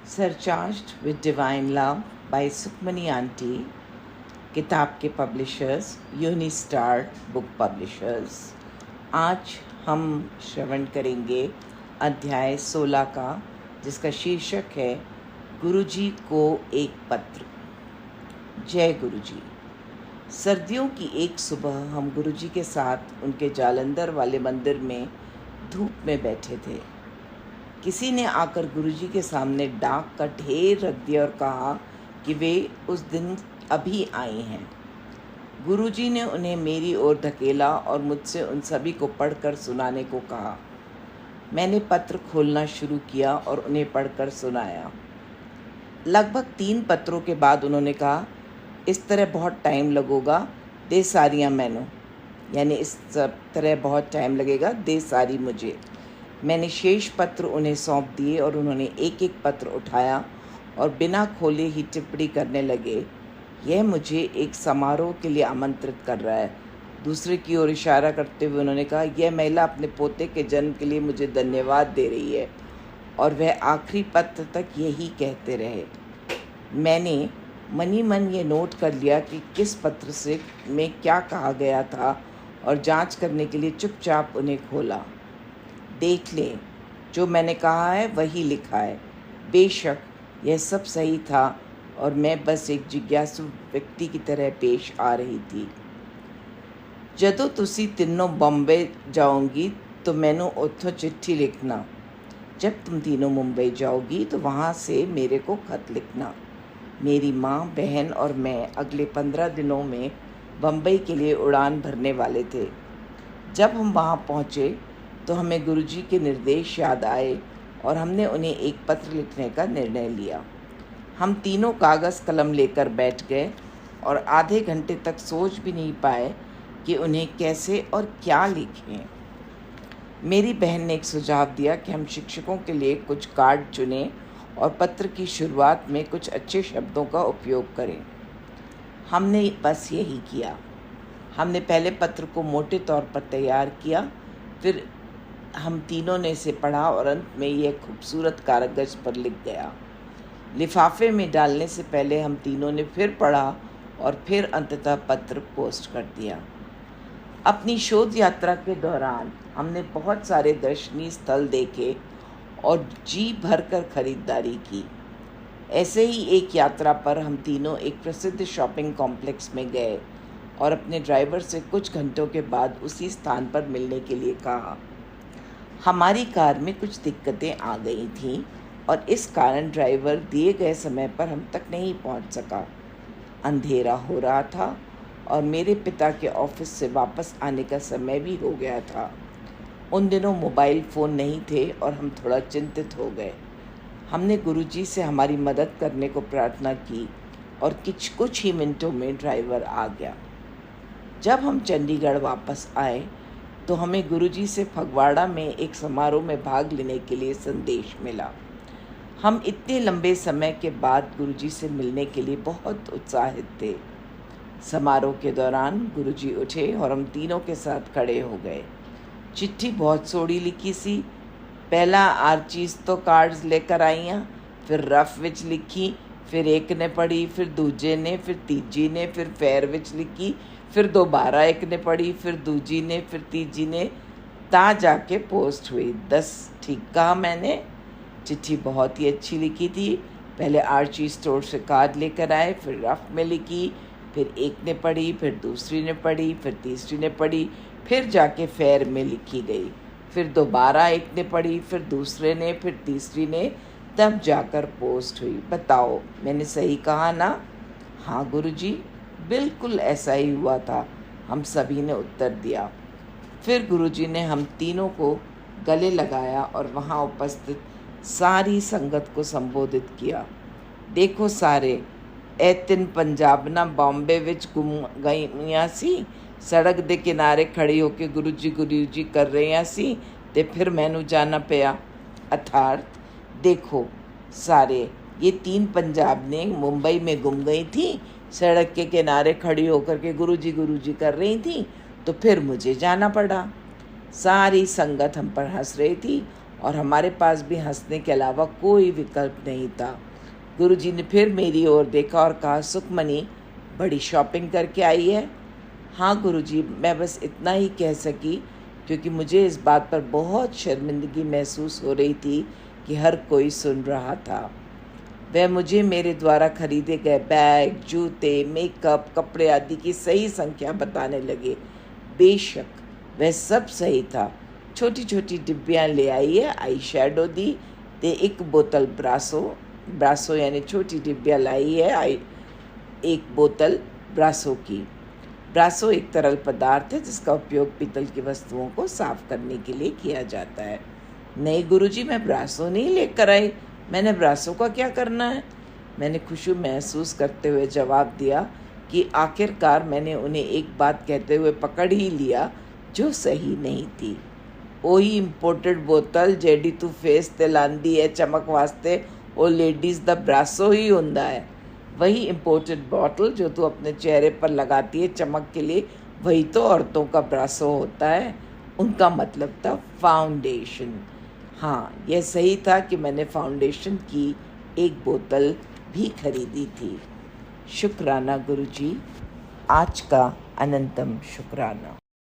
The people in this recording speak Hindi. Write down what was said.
सरचार्ज्ड with divine love by Sukhmani aunty, किताब के पब्लिशर्स यूनिस्टार बुक पब्लिशर्स। आज हम श्रवण करेंगे अध्याय 16 का, जिसका शीर्षक है गुरुजी को एक पत्र। जय गुरुजी। सर्दियों की एक सुबह हम गुरुजी के साथ उनके जालंधर वाले मंदिर में धूप में बैठे थे। किसी ने आकर गुरुजी के सामने डाक का ढेर रख दिया और कहा कि वे उस दिन अभी आए हैं। गुरुजी ने उन्हें मेरी ओर धकेला और मुझसे उन सभी को पढ़कर सुनाने को कहा। मैंने पत्र खोलना शुरू किया और उन्हें पढ़कर सुनाया। लगभग 3 पत्रों के बाद उन्होंने कहा, इस तरह बहुत टाइम लगेगा, दे सारियाँ मैनू, यानी इस तरह बहुत टाइम लगेगा, दे सारी मुझे। मैंने शेष पत्र उन्हें सौंप दिए और उन्होंने एक एक पत्र उठाया और बिना खोले ही टिप्पणी करने लगे। यह मुझे एक समारोह के लिए आमंत्रित कर रहा है। दूसरे की ओर इशारा करते हुए उन्होंने कहा, यह महिला अपने पोते के जन्म के लिए मुझे धन्यवाद दे रही है। और वह आखिरी पत्र तक यही कहते रहे। मैंने मनी मन ये नोट कर लिया कि किस पत्र से में क्या कहा गया था और जांच करने के लिए चुपचाप उन्हें खोला। देख लें, जो मैंने कहा है वही लिखा है। बेशक यह सब सही था और मैं बस एक जिज्ञासु व्यक्ति की तरह पेश आ रही थी। जदों तुसी तीनों बॉम्बे जाओगी तो मैनू उत्थों चिट्ठी लिखना। जब तुम तीनों मुंबई जाओगी तो वहाँ से मेरे को खत लिखना। मेरी माँ, बहन और मैं अगले 15 दिनों में बम्बई के लिए उड़ान भरने वाले थे। जब हम वहाँ पहुँचे तो हमें गुरुजी के निर्देश याद आए और हमने उन्हें एक पत्र लिखने का निर्णय लिया। हम तीनों कागज़ कलम लेकर बैठ गए और आधे घंटे तक सोच भी नहीं पाए कि उन्हें कैसे और क्या लिखें। मेरी बहन ने एक सुझाव दिया कि हम शिक्षकों के लिए कुछ कार्ड चुनें और पत्र की शुरुआत में कुछ अच्छे शब्दों का उपयोग करें। हमने बस यही किया। हमने पहले पत्र को मोटे तौर पर तैयार किया, फिर हम तीनों ने इसे पढ़ा और अंत में यह खूबसूरत कागज़ पर लिख गया। लिफाफे में डालने से पहले हम तीनों ने फिर पढ़ा और फिर अंततः पत्र पोस्ट कर दिया। अपनी शोध यात्रा के दौरान हमने बहुत सारे दर्शनीय स्थल देखे और जी भरकर खरीदारी की। ऐसे ही एक यात्रा पर हम तीनों एक प्रसिद्ध शॉपिंग कॉम्प्लेक्स में गए और अपने ड्राइवर से कुछ घंटों के बाद उसी स्थान पर मिलने के लिए कहा। हमारी कार में कुछ दिक्कतें आ गई थीं और इस कारण ड्राइवर दिए गए समय पर हम तक नहीं पहुंच सका। अंधेरा हो रहा था और मेरे पिता के ऑफिस से वापस आने का समय भी हो गया था। उन दिनों मोबाइल फ़ोन नहीं थे और हम थोड़ा चिंतित हो गए। हमने गुरुजी से हमारी मदद करने को प्रार्थना की और कुछ ही मिनटों में ड्राइवर आ गया। जब हम चंडीगढ़ वापस आए तो हमें गुरुजी से फगवाड़ा में एक समारोह में भाग लेने के लिए संदेश मिला। हम इतने लंबे समय के बाद गुरुजी से मिलने के लिए बहुत उत्साहित थे। समारोह के दौरान गुरुजी उठे और हम तीनों के साथ खड़े हो गए। चिट्ठी बहुत सोड़ी लिखी सी। पहला आर्चीज तो कार्ड्स लेकर आईयां, फिर रफ विच लिखी, फिर एक ने पढ़ी, फिर दूजे ने, फिर तीजी ने, फिर फेर विच लिखी, फिर दोबारा एक ने पढ़ी, फिर दूजी ने, फिर तीजी ने, ता जाके पोस्ट हुई। 10 ठीक कहा मैंने। चिट्ठी बहुत ही अच्छी लिखी थी। पहले आर्ची स्टोर से कार्ड लेकर आए, फिर रफ में लिखी, फिर एक ने पढ़ी, फिर दूसरी ने पढ़ी, फिर तीसरी ने पढ़ी, फिर जाके फेयर में लिखी गई, फिर दोबारा एक ने पढ़ी, फिर दूसरे ने, फिर तीसरी ने, तब जाकर पोस्ट हुई। बताओ, मैंने सही कहा ना? हाँ गुरुजी, बिल्कुल ऐसा ही हुआ था, हम सभी ने उत्तर दिया। फिर गुरुजी ने हम तीनों को गले लगाया और वहाँ उपस्थित सारी संगत को संबोधित किया। देखो सारे, ए 3 पंजाबना बॉम्बे विच गुम गईयां सी, सड़क दे किनारे खड़ी होके गुरु जी कर रही सी, ते फिर मैनू जाना पिया। अर्थात देखो सारे, ये 3 पंजाब ने मुंबई में गुम गई थी, सड़क के किनारे खड़ी होकर के गुरु जी कर रही थी, तो फिर मुझे जाना पड़ा। सारी संगत हम पर हंस रही थी और हमारे पास भी हंसने के अलावा कोई विकल्प नहीं था। गुरुजी ने फिर मेरी ओर देखा और कहा, सुखमनी बड़ी शॉपिंग करके आई है। हाँ गुरुजी, मैं बस इतना ही कह सकी क्योंकि मुझे इस बात पर बहुत शर्मिंदगी महसूस हो रही थी कि हर कोई सुन रहा था। वह मुझे मेरे द्वारा खरीदे गए बैग, जूते, मेकअप, कपड़े आदि की सही संख्या बताने लगे। बेशक वह सब सही था। छोटी छोटी डिब्बियाँ ले आई है, आई शेडो दी, ते एक बोतल ब्रासो यानी छोटी डिब्बियाँ लाई है, एक बोतल ब्रासो की। ब्रासो एक तरल पदार्थ है जिसका उपयोग पीतल की वस्तुओं को साफ करने के लिए किया जाता है। नहीं गुरुजी, मैं ब्रासो नहीं लेकर आई, मैंने ब्रासो का क्या करना है? मैंने खुशी महसूस करते हुए जवाब दिया कि आखिरकार मैंने उन्हें एक बात कहते हुए पकड़ ही लिया जो सही नहीं थी। ओही इंपोर्टेड बोतल जेडी तू फेस ते लांदी है चमक वास्ते, ओ लेडीज़ द ब्रासो ही हुंदा है। वही इम्पोर्टेड बॉटल जो तू अपने चेहरे पर लगाती है चमक के लिए, वही तो औरतों का ब्रासो होता है। उनका मतलब था फाउंडेशन। हाँ, यह सही था कि मैंने फाउंडेशन की एक बोतल भी खरीदी थी। शुक्राना गुरुजी, आज का अनंतम शुक्राना।